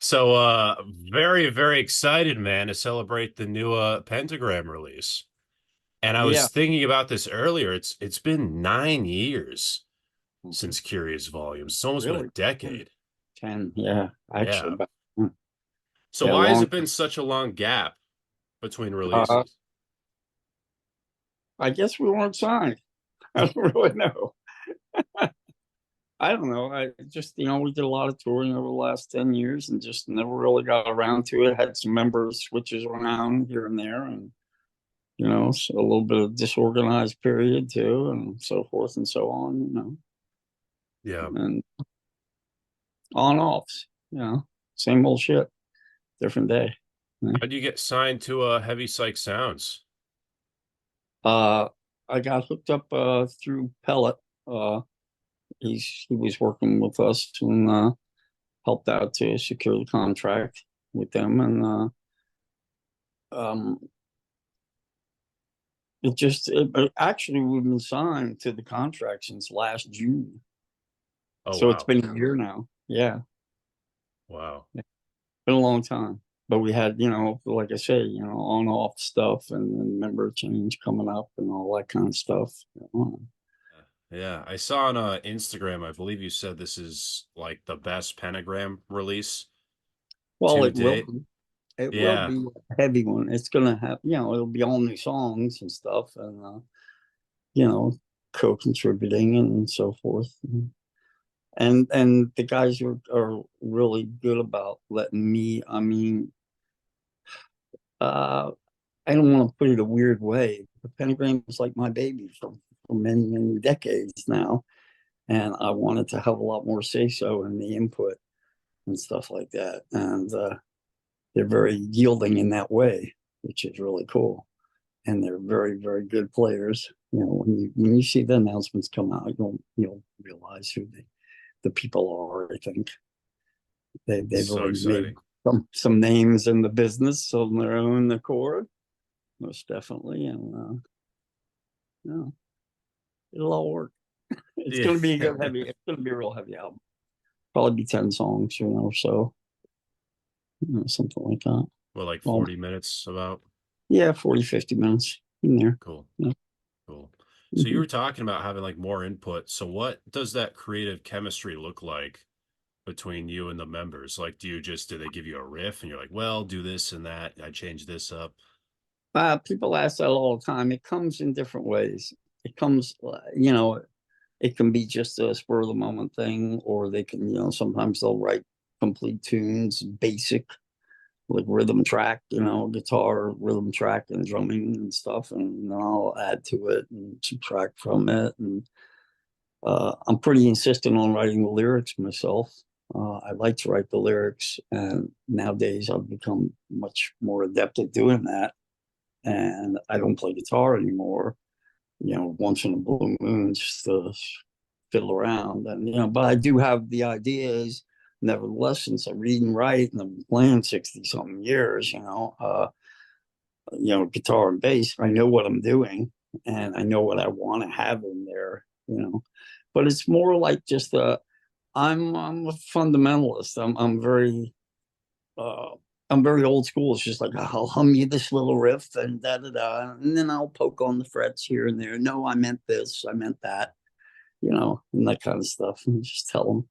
So very, very excited, man, to celebrate the new Pentagram release. And I Yeah. was thinking about this earlier. It's been 9 years since Curious Volumes. It's almost been a Really? 10, decade. 10, yeah, actually, Yeah. but So yeah, why has long. it been such a long gap between Uh, releases? I guess we weren't signed. I don't really know. I don't know. I just, we did a lot of touring over the last 10 years and just never really got around to it. Had some member switches around here and there, and, so a little bit of disorganized period too, and so forth and so on, Yeah. and on offs, same old shit, different day. Yeah. How'd you get signed to Heavy Psych Sounds? Uh, I got hooked up through Pellet. Uh, he was working with us and helped out to secure the contract with them, and um, actually we've been signed to the contract since last June, Oh, so it's wow. been a year now. Yeah, Wow. it's been a long time. But we had, like I say, on off stuff and member change coming up and all that kind of stuff. Yeah, I saw on Instagram, I believe you said this is like the best Pentagram release Well, to it will date. be. It will Yeah. be a heavy one. It's gonna have, it'll be all new songs and stuff, and you know, co-contributing and so forth. And the guys are really good about letting me. I mean, uh, I don't want to put it a weird way, but Pentagram is like my baby for many many decades now, and I wanted to have a lot more say so in the input and stuff like that. And they're very yielding in that way, which is really cool. And they're very, very good players. When you see the announcements come out, you'll realize who the people are. I think they've So already made exciting. some names in the business on their own accord, most definitely. And yeah, it'll all work. It's Yeah. going to be a good heavy. It's going to be a real heavy album. Probably be 10 songs, or so, something like that. Well, like Well, 40 minutes about. yeah, 40, 50 minutes in there. Cool. Yeah. Cool. So you Mhm. were talking about having like more input. So what does that creative chemistry look like between you and the members? Like, do they give you a riff and you're like, well, do this and that. I change this up. People ask that all the time. It comes in different ways. It comes, it can be just a spur of the moment thing, or they can, sometimes they'll write complete tunes, basic, like rhythm track, guitar, rhythm track, and drumming and stuff. And then I'll add to it and subtract from it. And I'm pretty insistent on writing the lyrics myself. I like to write the lyrics, and nowadays I've become much more adept at doing that. And I don't play guitar anymore, once in a blue moon, just to fiddle around. And, but I do have the ideas, nevertheless, since I read and write and I've been playing 60 something years, guitar and bass, I know what I'm doing and I know what I want to have in there, but it's more like just I'm a fundamentalist. Uh, I'm very old school. It's just like I'll hum you this little riff and da da da, and then I'll poke on the frets here and there. No, I meant this. I meant that. And that kind of stuff. And just tell them,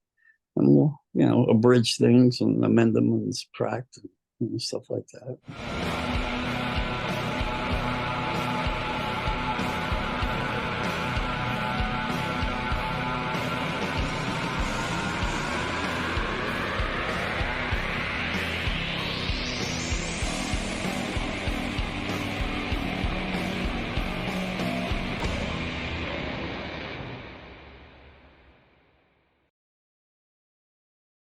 and we'll abridge things and amend them and subtract and stuff like that.